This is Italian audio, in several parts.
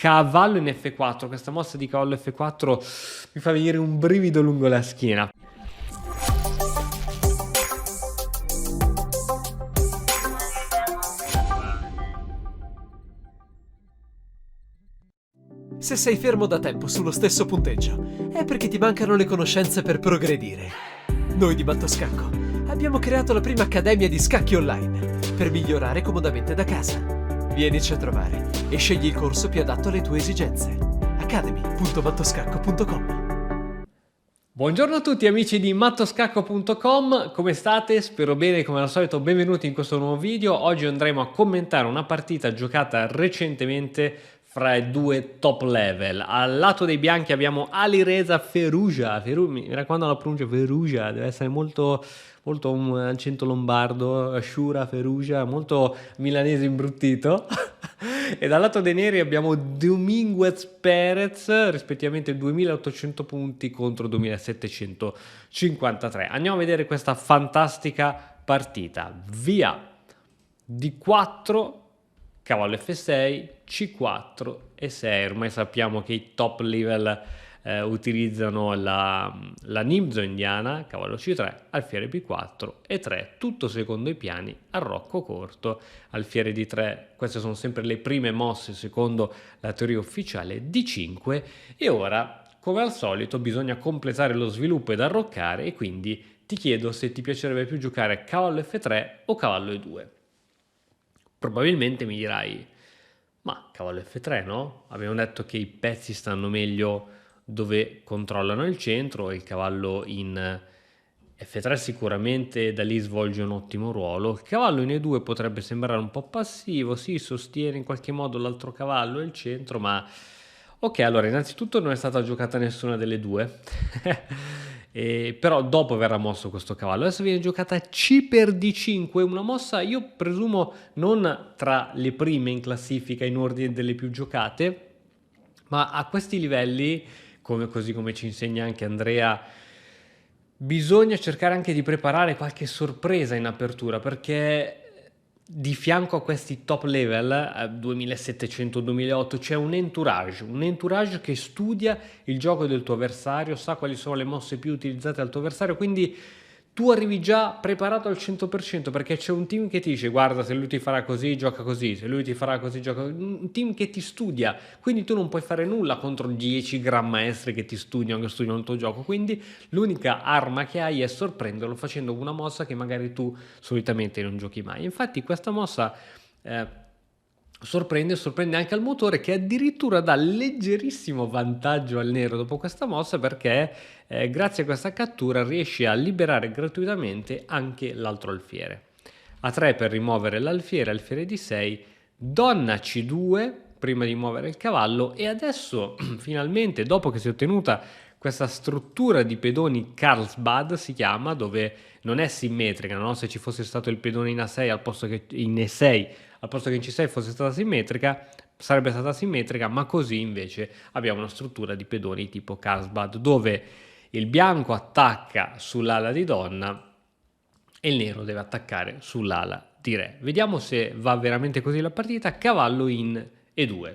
cavallo in F4. Questa mossa di cavallo F4 mi fa venire un brivido lungo la schiena. Se sei fermo da tempo sullo stesso punteggio, è perché ti mancano le conoscenze per progredire. Noi di Mattoscacco abbiamo creato la prima accademia di scacchi online per migliorare comodamente da casa. Vienici a trovare e scegli il corso più adatto alle tue esigenze. academy.mattoscacco.com. Buongiorno a tutti amici di mattoscacco.com, come state? Spero bene, come al solito benvenuti in questo nuovo video. Oggi andremo a commentare una partita giocata recentemente fra i due top level. Al lato dei bianchi abbiamo Alireza Firouzja, mi raccomando la pronuncia Firouzja, deve essere molto un accento lombardo, Shura Firouzja, molto milanese imbruttito. E dal lato dei neri abbiamo Dominguez Perez, rispettivamente 2800 punti contro 2753. Andiamo a vedere questa fantastica partita. Via D4, cavallo F6, C4 e 6. Ormai sappiamo che i top level utilizzano la Nimzo indiana, cavallo C3, alfiere B4 e 3, tutto secondo i piani a rocco corto, alfiere D3. Queste sono sempre le prime mosse secondo la teoria ufficiale, D5. E ora, come al solito, bisogna completare lo sviluppo ed arroccare, e quindi ti chiedo se ti piacerebbe più giocare cavallo F3 o cavallo E2. Probabilmente mi dirai, ma cavallo F3 no? Abbiamo detto che i pezzi stanno meglio dove controllano il centro, e il cavallo in F3 sicuramente da lì svolge un ottimo ruolo. Il cavallo in E2 potrebbe sembrare un po' passivo, sì, sostiene in qualche modo l'altro cavallo e il centro, ma ok, allora innanzitutto non è stata giocata nessuna delle due. Però dopo verrà mosso questo cavallo. Adesso viene giocata C per D5, una mossa io presumo non tra le prime in classifica in ordine delle più giocate, ma a questi livelli, così come ci insegna anche Andrea, bisogna cercare anche di preparare qualche sorpresa in apertura, perché di fianco a questi top level 2700-2008 c'è un entourage che studia il gioco del tuo avversario, sa quali sono le mosse più utilizzate dal tuo avversario, quindi tu arrivi già preparato al 100%, perché c'è un team che ti dice guarda, se lui ti farà così gioca così, se lui ti farà così gioca così. Un team che ti studia, quindi tu non puoi fare nulla contro 10 gran maestri che ti studiano il tuo gioco, quindi l'unica arma che hai è sorprenderlo facendo una mossa che magari tu solitamente non giochi mai. Infatti questa mossa sorprende anche al motore, che addirittura dà leggerissimo vantaggio al nero dopo questa mossa, perché grazie a questa cattura riesce a liberare gratuitamente anche l'altro alfiere. A3 per rimuovere l'alfiere, alfiere D6, donna C2 prima di muovere il cavallo, e adesso finalmente, dopo che si è ottenuta questa struttura di pedoni Carlsbad si chiama, dove non è simmetrica, no? Se ci fosse stato il pedone in A6 al posto che in E6 al posto che in C6 fosse stata simmetrica, sarebbe stata simmetrica, ma così invece abbiamo una struttura di pedoni tipo Carlsbad, dove il bianco attacca sull'ala di donna e il nero deve attaccare sull'ala di re. Vediamo se va veramente così la partita. Cavallo in E2.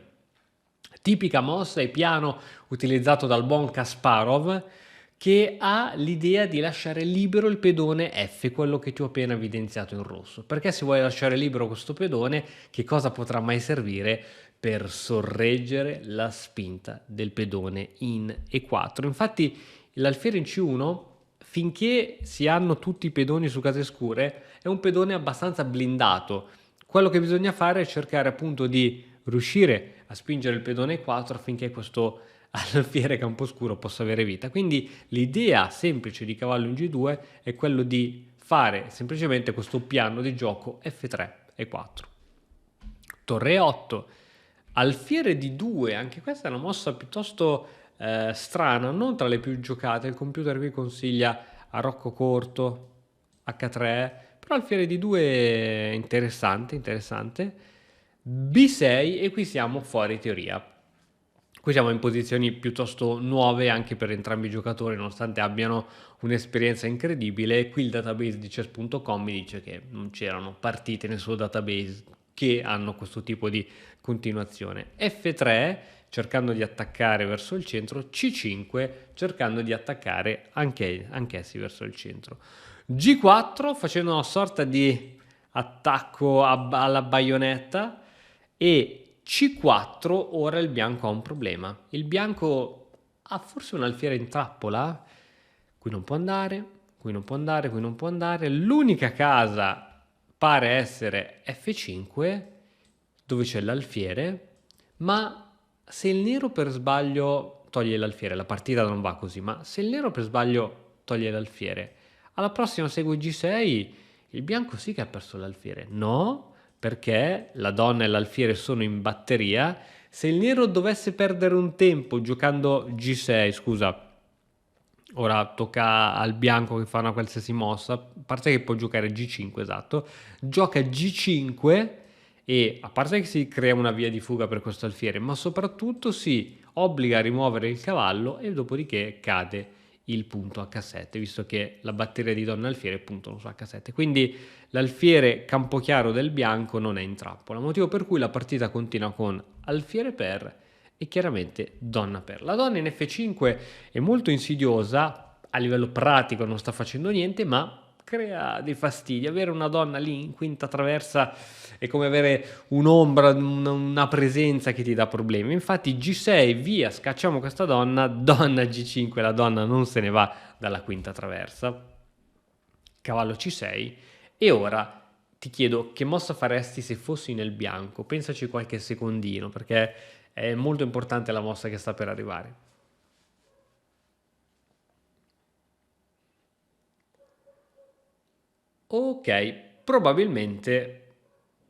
Tipica mossa e piano utilizzato dal buon Kasparov, che ha l'idea di lasciare libero il pedone F, quello che ti ho appena evidenziato in rosso. Perché se vuoi lasciare libero questo pedone, che cosa potrà mai servire? Per sorreggere la spinta del pedone in E4. Infatti l'alfiere in C1, finché si hanno tutti i pedoni su case scure, è un pedone abbastanza blindato. Quello che bisogna fare è cercare appunto di riuscire a spingere il pedone E4 affinché questo alfiere camposcuro possa avere vita. Quindi l'idea semplice di cavallo in G2 è quello di fare semplicemente questo piano di gioco F3 E4. Torre 8, alfiere D2, anche questa è una mossa piuttosto strana, non tra le più giocate. Il computer qui consiglia a rocco corto, H3, però alfiere D2 è interessante. B6, e qui siamo fuori teoria. Qui siamo in posizioni piuttosto nuove anche per entrambi i giocatori, nonostante abbiano un'esperienza incredibile. Qui il database di chess.com mi dice che non c'erano partite nel suo database che hanno questo tipo di continuazione. F3 cercando di attaccare verso il centro, C5 cercando di attaccare anch'essi verso il centro. G4 facendo una sorta di attacco alla baionetta e C4 ora il bianco ha un problema. Il bianco ha forse un alfiere in trappola? Qui non può andare, qui non può andare, qui non può andare. L'unica casa pare essere F5 dove c'è l'alfiere, ma se il nero per sbaglio toglie l'alfiere, la partita non va così, ma se il nero per sbaglio toglie l'alfiere, alla prossima segue G6, il bianco sì che ha perso l'alfiere. No, perché la donna e l'alfiere sono in batteria. Se il nero dovesse perdere un tempo giocando G6, scusa, ora tocca al bianco che fa una qualsiasi mossa, a parte che può giocare G5, esatto, gioca G5 e a parte che si crea una via di fuga per questo alfiere, ma soprattutto si obbliga a rimuovere il cavallo e dopodiché cade il punto H7, visto che la batteria di donna e alfiere puntano su H7. Quindi l'alfiere campochiaro del bianco non è in trappola, motivo per cui la partita continua con alfiere per e chiaramente donna per. La donna in F5 è molto insidiosa, a livello pratico non sta facendo niente, ma crea dei fastidi. Avere una donna lì in quinta traversa è come avere un'ombra, una presenza che ti dà problemi. Infatti G6, via, scacciamo questa donna, donna G5, la donna non se ne va dalla quinta traversa. Cavallo C6 e ora ti chiedo che mossa faresti se fossi nel bianco. Pensaci qualche secondino perché è molto importante la mossa che sta per arrivare. Ok, probabilmente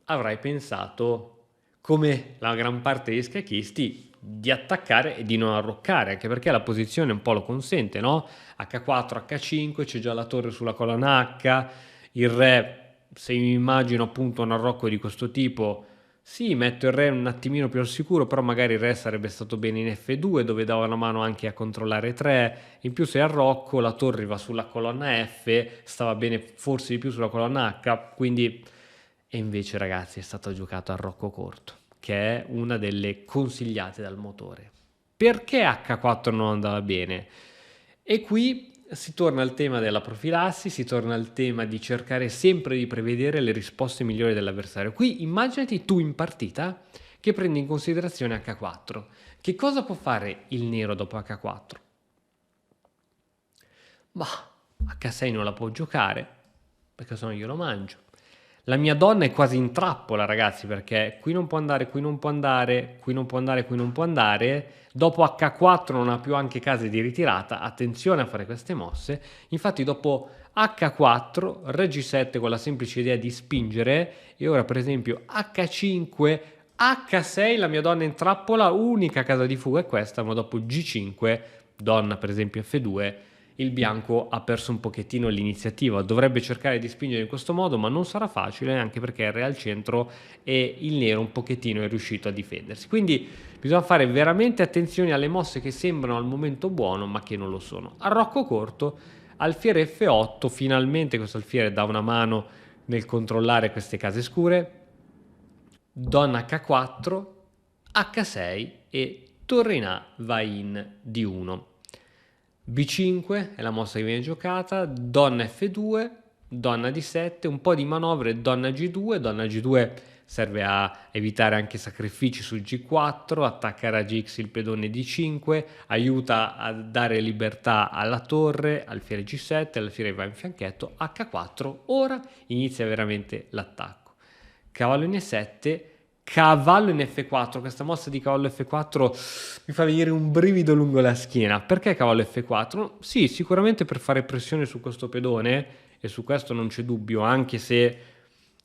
avrai pensato, come la gran parte degli scacchisti, di attaccare e di non arroccare, anche perché la posizione un po' lo consente, no? H4, H5, c'è già la torre sulla colonna H, il re, se mi immagino appunto un arrocco di questo tipo, sì, metto il re un attimino più al sicuro, però magari il re sarebbe stato bene in F2 dove dava una mano anche a controllare 3, in più se arrocco la torre va sulla colonna F, stava bene forse di più sulla colonna H, quindi... E invece ragazzi è stato giocato a arrocco corto, che è una delle consigliate dal motore. Perché H4 non andava bene? E qui si torna al tema della profilassi, si torna al tema di cercare sempre di prevedere le risposte migliori dell'avversario. Qui immaginati tu in partita che prendi in considerazione H4. Che cosa può fare il nero dopo H4? Bah, H6 non la può giocare, perché sennò io lo mangio. La mia donna è quasi in trappola, ragazzi, perché qui non può andare, qui non può andare, qui non può andare, qui non può andare. Dopo H4 non ha più anche case di ritirata. Attenzione a fare queste mosse. Infatti dopo H4, Re G7 con la semplice idea di spingere. E ora per esempio H5, H6, la mia donna è in trappola. Unica casa di fuga è questa, ma dopo G5, donna per esempio F2, il bianco ha perso un pochettino l'iniziativa, dovrebbe cercare di spingere in questo modo, ma non sarà facile anche perché il re al centro e il nero un pochettino è riuscito a difendersi. Quindi bisogna fare veramente attenzione alle mosse che sembrano al momento buono ma che non lo sono. Arrocco corto, alfiere F8, finalmente questo alfiere dà una mano nel controllare queste case scure, donna H4, H6 e torre in A va in D1. B5 è la mossa che viene giocata, donna F2, donna D7, un po' di manovre, donna G2 serve a evitare anche sacrifici sul G4, attaccare a GX il pedone D5, aiuta a dare libertà alla torre, alfiere G7, l'alfiere va in fianchetto, H4, ora inizia veramente l'attacco. Cavallo in E7, cavallo in F4, questa mossa di cavallo F4 mi fa venire un brivido lungo la schiena. Perché cavallo F4? Sì, sicuramente per fare pressione su questo pedone, e su questo non c'è dubbio, anche se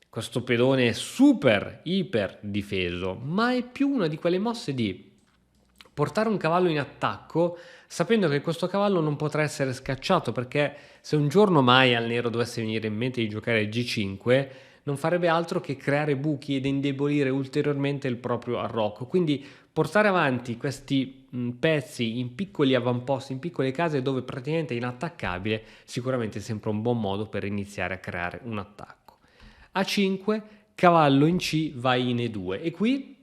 questo pedone è super, iper difeso, ma è più una di quelle mosse di portare un cavallo in attacco sapendo che questo cavallo non potrà essere scacciato, perché se un giorno mai al nero dovesse venire in mente di giocare G5 non farebbe altro che creare buchi ed indebolire ulteriormente il proprio arrocco. Quindi portare avanti questi pezzi in piccoli avamposti, in piccole case dove praticamente è inattaccabile, sicuramente è sempre un buon modo per iniziare a creare un attacco. A5, cavallo in C vai in E2 e qui,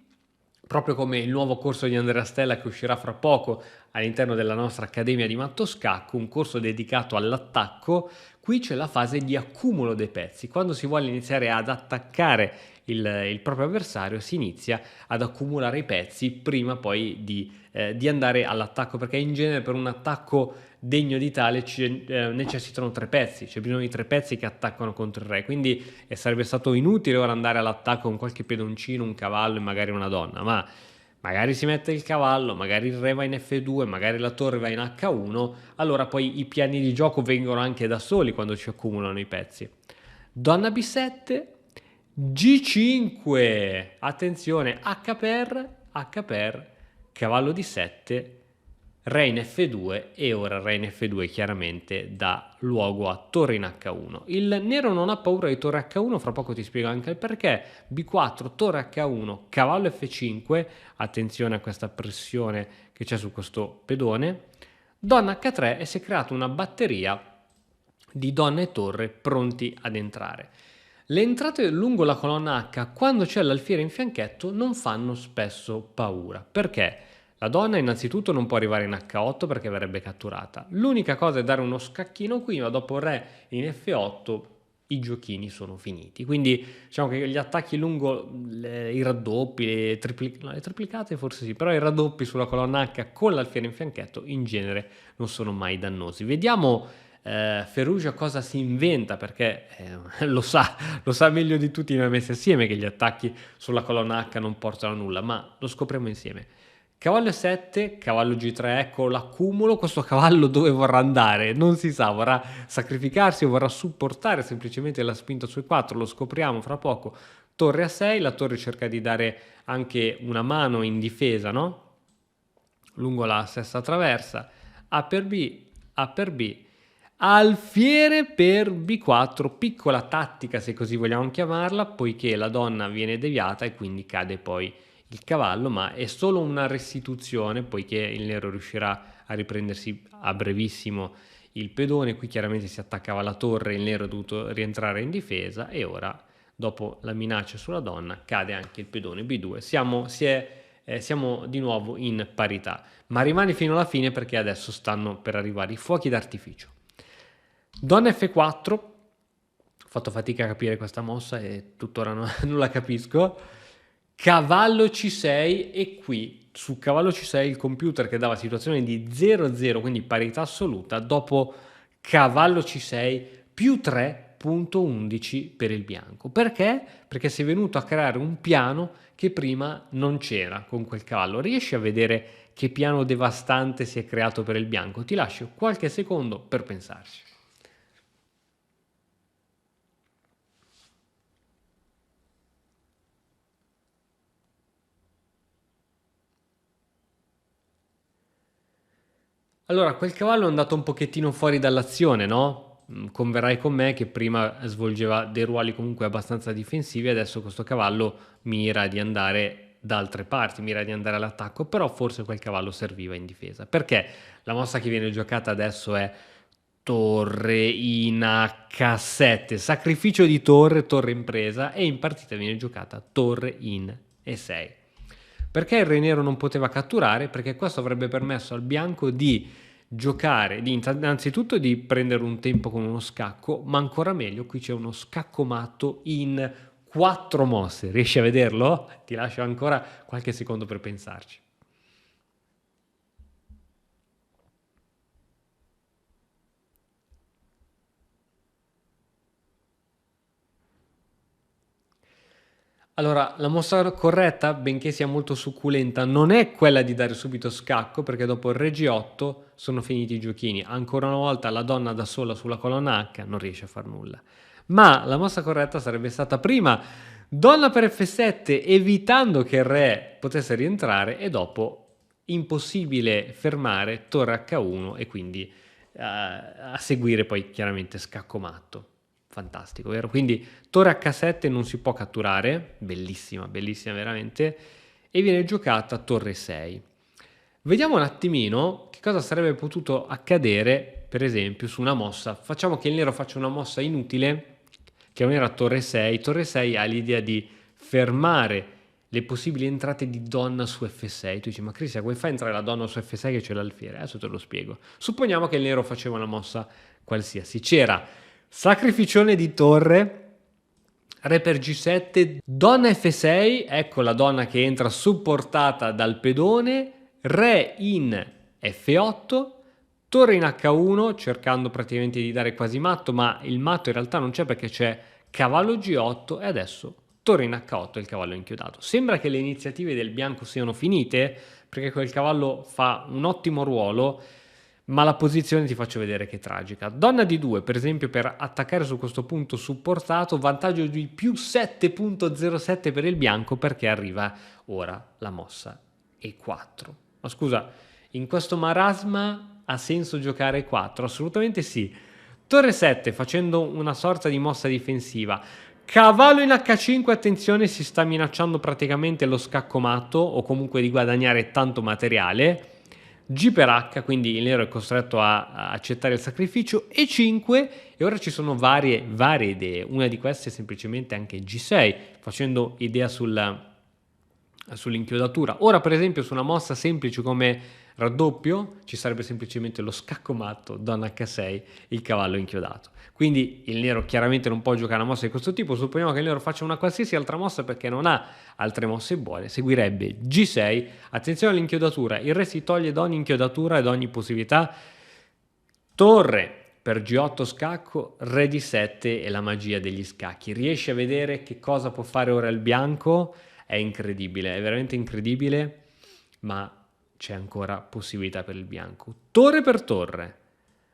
proprio come il nuovo corso di Andrea Stella che uscirà fra poco all'interno della nostra Accademia di Matto Scacco, un corso dedicato all'attacco, qui c'è la fase di accumulo dei pezzi. Quando si vuole iniziare ad attaccare il proprio avversario, si inizia ad accumulare i pezzi prima poi di andare all'attacco, perché in genere per un attacco degno di tale necessitano 3 pezzi, c'è bisogno di 3 pezzi che attaccano contro il re, quindi sarebbe stato inutile ora andare all'attacco con qualche pedoncino, un cavallo e magari una donna, ma magari si mette il cavallo, magari il re va in F2, magari la torre va in H1, allora poi i piani di gioco vengono anche da soli quando ci accumulano i pezzi. Donna B7, G5, attenzione, H per, cavallo D7, re in F2 e ora re in F2 chiaramente dà luogo a torre in H1. Il nero non ha paura di torre H1, fra poco ti spiego anche il perché. B4, torre H1, cavallo F5, attenzione a questa pressione che c'è su questo pedone, donna H3 e si è creata una batteria di donna e torre pronti ad entrare. Le entrate lungo la colonna H, quando c'è l'alfiere in fianchetto, non fanno spesso paura. Perché? La donna innanzitutto non può arrivare in H8 perché verrebbe catturata. L'unica cosa è dare uno scacchino qui, ma dopo re in F8 i giochini sono finiti. Quindi diciamo che gli attacchi lungo i raddoppi, le triplicate forse sì, però i raddoppi sulla colonna H con l'alfiere in fianchetto in genere non sono mai dannosi. Vediamo Ferrugia cosa si inventa, perché lo sa meglio di tutti noi messi assieme che gli attacchi sulla colonna H non portano a nulla, ma lo scopriamo insieme. Cavallo E7, cavallo G3, ecco l'accumulo. Questo cavallo dove vorrà andare? Non si sa, vorrà sacrificarsi o vorrà supportare semplicemente la spinta su E4, lo scopriamo fra poco. Torre A6, la torre cerca di dare anche una mano in difesa, no? Lungo la sesta traversa, A per B, A per B, alfiere per B4, piccola tattica se così vogliamo chiamarla, poiché la donna viene deviata e quindi cade poi il cavallo, ma è solo una restituzione poiché il nero riuscirà a riprendersi a brevissimo il pedone. Qui chiaramente si attaccava alla torre, il nero è dovuto rientrare in difesa e ora dopo la minaccia sulla donna cade anche il pedone B2. Siamo di nuovo in parità, ma rimani fino alla fine perché adesso stanno per arrivare i fuochi d'artificio. Donna F4, ho fatto fatica a capire questa mossa e tuttora non la capisco. Cavallo C6 e qui su cavallo C6 il computer che dava situazione di 0-0, quindi parità assoluta, dopo cavallo C6 più 3.11 per il bianco. Perché? Perché si è venuto a creare un piano che prima non c'era con quel cavallo. Riesci a vedere che piano devastante si è creato per il bianco? Ti lascio qualche secondo per pensarci. Allora, quel cavallo è andato un pochettino fuori dall'azione, no? Converrai con me che prima svolgeva dei ruoli comunque abbastanza difensivi, adesso questo cavallo mira di andare da altre parti, mira di andare all'attacco, però forse quel cavallo serviva in difesa. Perché la mossa che viene giocata adesso è torre in H7, sacrificio di torre, torre in presa, e in partita viene giocata torre in E6. Perché il re nero non poteva catturare? Perché questo avrebbe permesso al bianco di giocare, innanzitutto di prendere un tempo con uno scacco, ma ancora meglio, qui c'è uno scacco matto in 4 mosse. Riesci a vederlo? Ti lascio ancora qualche secondo per pensarci. Allora, la mossa corretta, benché sia molto succulenta, non è quella di dare subito scacco, perché dopo il re G8 sono finiti i giochini. Ancora una volta la donna da sola sulla colonna H non riesce a far nulla. Ma la mossa corretta sarebbe stata prima donna per F7, evitando che il re potesse rientrare, e dopo impossibile fermare torre H1 e quindi a seguire poi chiaramente scacco matto. Fantastico, vero? Quindi torre H7 non si può catturare, bellissima, bellissima veramente, e viene giocata torre 6. Vediamo un attimino che cosa sarebbe potuto accadere, per esempio, su una mossa. Facciamo che il nero faccia una mossa inutile, Chiamo nera torre 6. Torre 6 ha l'idea di fermare le possibili entrate di donna su F6. Tu dici, ma Cristian, come fa a entrare la donna su F6 che c'è l'alfiere? Adesso te lo spiego. Supponiamo che il nero faceva una mossa qualsiasi. C'era sacrificione di torre, re per G7, donna F6, ecco la donna che entra supportata dal pedone, re in F8, torre in H1, cercando praticamente di dare quasi matto, ma il matto in realtà non c'è perché c'è cavallo G8 e adesso torre in H8 e il cavallo è inchiodato. Sembra che le iniziative del bianco siano finite perché quel cavallo fa un ottimo ruolo, ma la posizione ti faccio vedere che è tragica. Donna D2, per esempio, per attaccare su questo punto supportato, vantaggio di più 7.07 per il bianco perché arriva ora la mossa E4. Ma scusa, in questo marasma ha senso giocare E4? Assolutamente sì. Torre 7 facendo una sorta di mossa difensiva. Cavallo in H5, attenzione, si sta minacciando praticamente lo scacco matto o comunque di guadagnare tanto materiale. G per H, quindi il nero è costretto a accettare il sacrificio. E5, e ora ci sono varie idee. Una di queste è semplicemente anche G6, facendo idea sull'inchiodatura. Ora, per esempio, su una mossa semplice come raddoppio ci sarebbe semplicemente lo scacco matto, donna H6, il cavallo inchiodato. Quindi il nero chiaramente non può giocare una mossa di questo tipo. Supponiamo che il nero faccia una qualsiasi altra mossa perché non ha altre mosse buone. Seguirebbe G6. Attenzione all'inchiodatura. Il re si toglie da ogni inchiodatura ed ogni possibilità. Torre per G8 scacco, re di 7 e la magia degli scacchi. Riesci a vedere che cosa può fare ora il bianco? È incredibile, è veramente incredibile, ma c'è ancora possibilità per il bianco. Torre per torre,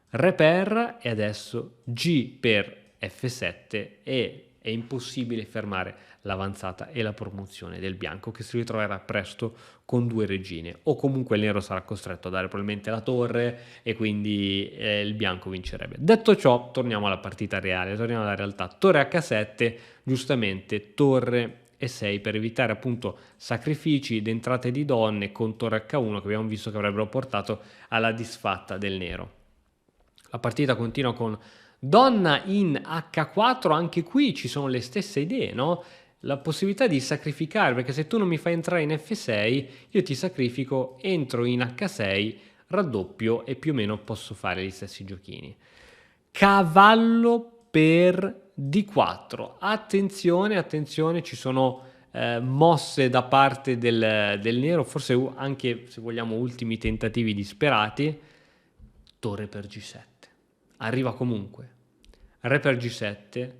re per e adesso G per F7 e è impossibile fermare l'avanzata e la promozione del bianco che si ritroverà presto con due regine o comunque il nero sarà costretto a dare probabilmente la torre e quindi il bianco vincerebbe. Detto ciò, torniamo alla partita reale, torniamo alla realtà. Torre H7, giustamente torre E6 per evitare appunto sacrifici ed entrate di donne con torre H1 che abbiamo visto che avrebbero portato alla disfatta del nero. La partita continua con donna in H4, anche qui ci sono le stesse idee, no? La possibilità di sacrificare, perché se tu non mi fai entrare in F6, io ti sacrifico, entro in H6, raddoppio e più o meno posso fare gli stessi giochini. Cavallo per D4. Attenzione, attenzione, ci sono mosse da parte del nero, forse anche se vogliamo ultimi tentativi disperati. Torre per G7. Arriva comunque. Re per G7.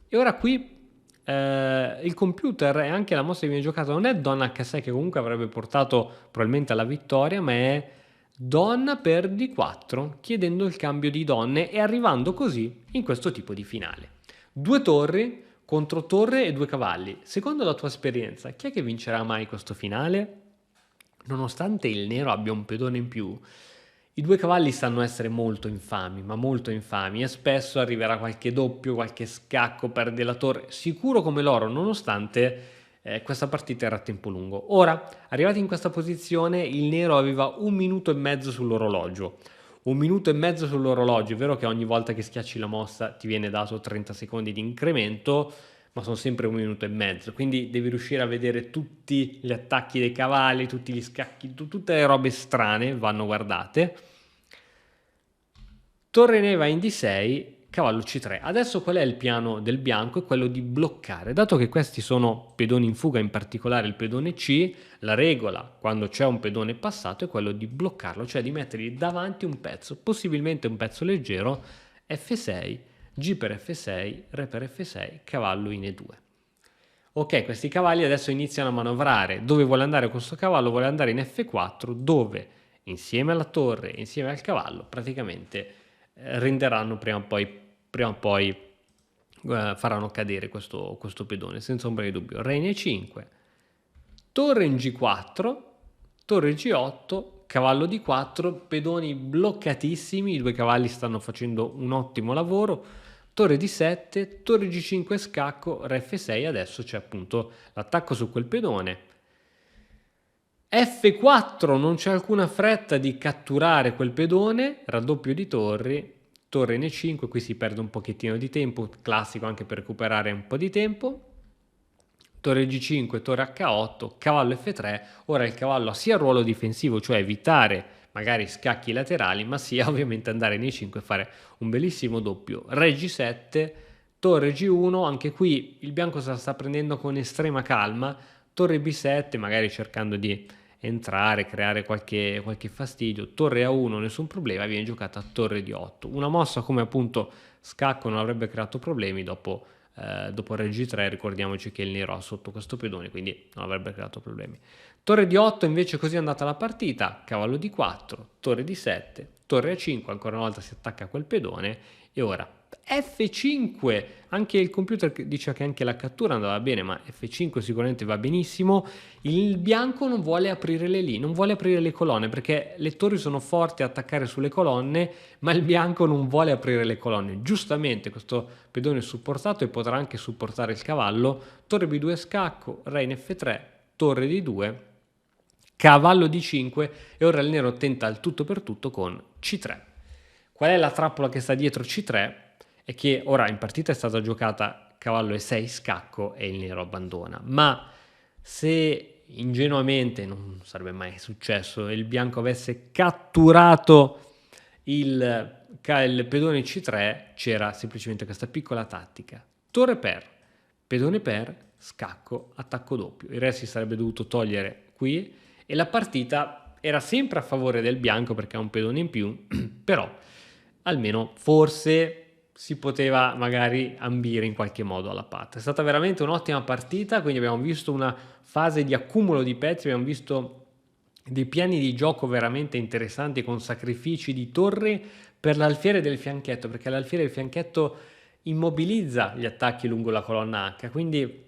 E ora qui il computer e anche la mossa che viene giocata non è donna H6 che comunque avrebbe portato probabilmente alla vittoria, ma è donna per D4, chiedendo il cambio di donne e arrivando così in questo tipo di finale. Due torri contro torre e due cavalli. Secondo la tua esperienza, chi è che vincerà mai questo finale? Nonostante il nero abbia un pedone in più, i due cavalli sanno essere molto infami, ma molto infami, e spesso arriverà qualche doppio, qualche scacco, perde la torre, sicuro come l'oro, nonostante questa partita era a tempo lungo. Ora, arrivati in questa posizione, il nero aveva 1 minuto e mezzo sull'orologio. 1 minuto e mezzo sull'orologio, è vero che ogni volta che schiacci la mossa ti viene dato 30 secondi di incremento, ma sono sempre 1 minuto e mezzo, quindi devi riuscire a vedere tutti gli attacchi dei cavalli, tutti gli scacchi, tutte le robe strane vanno guardate. Torre neva in D6, cavallo C3. Adesso qual è il piano del bianco? È quello di bloccare. Dato che questi sono pedoni in fuga, in particolare il pedone C, la regola quando c'è un pedone passato è quello di bloccarlo, cioè di mettergli davanti un pezzo, possibilmente un pezzo leggero, F6, G per F6, Re per F6, cavallo in E2. Ok, questi cavalli adesso iniziano a manovrare. Dove vuole andare questo cavallo? Vuole andare in F4, dove insieme alla torre, insieme al cavallo, praticamente renderanno prima o poi faranno cadere questo pedone, senza ombra di dubbio. Re in E5, torre in G4, torre G8, cavallo D4, pedoni bloccatissimi, i due cavalli stanno facendo un ottimo lavoro, torre D7, torre G5 scacco, re F6, adesso c'è appunto l'attacco su quel pedone. F4, non c'è alcuna fretta di catturare quel pedone, raddoppio di torri, torre in E5, qui si perde un pochettino di tempo, classico anche per recuperare un po' di tempo. Torre G5, torre H8, cavallo F3, ora il cavallo ha sia il ruolo difensivo, cioè evitare magari scacchi laterali, ma sia ovviamente andare in E5 e fare un bellissimo doppio. Re G7, torre G1, anche qui il bianco se la sta prendendo con estrema calma, torre B7 magari cercando di entrare, creare qualche fastidio, torre A1 nessun problema, viene giocata torre D8, una mossa come appunto scacco non avrebbe creato problemi. Dopo Re G3 ricordiamoci che il nero ha sotto questo pedone, quindi non avrebbe creato problemi. Torre D8 invece, così è andata la partita, cavallo D4, torre D7, torre A5, ancora una volta si attacca a quel pedone e ora F5, anche il computer dice che anche la cattura andava bene, ma F5 sicuramente va benissimo. Il bianco non vuole aprire le linee, non vuole aprire le colonne, perché le torri sono forti a attaccare sulle colonne, ma il bianco non vuole aprire le colonne. Giustamente questo pedone è supportato e potrà anche supportare il cavallo. Torre B2 scacco, re in F3, torre D2, cavallo D5 e ora il nero tenta il tutto per tutto con C3. Qual è la trappola che sta dietro C3? È che ora in partita è stata giocata cavallo E6 scacco e il nero abbandona, ma se ingenuamente, non sarebbe mai successo, il bianco avesse catturato il pedone C3, c'era semplicemente questa piccola tattica: torre per, pedone per, scacco, attacco doppio. Il re si sarebbe dovuto togliere qui e la partita era sempre a favore del bianco perché ha un pedone in più, però almeno forse si poteva magari ambire in qualche modo alla patta. È stata veramente un'ottima partita, quindi abbiamo visto una fase di accumulo di pezzi, abbiamo visto dei piani di gioco veramente interessanti con sacrifici di torre per l'alfiere del fianchetto, perché l'alfiere del fianchetto immobilizza gli attacchi lungo la colonna H, quindi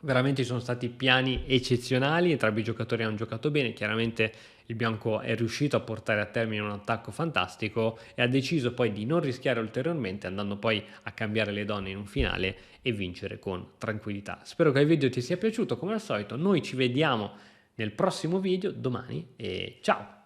veramente ci sono stati piani eccezionali, entrambi i giocatori hanno giocato bene, chiaramente il bianco è riuscito a portare a termine un attacco fantastico e ha deciso poi di non rischiare ulteriormente, andando poi a cambiare le donne in un finale e vincere con tranquillità. Spero che il video ti sia piaciuto, come al solito noi ci vediamo nel prossimo video domani e ciao!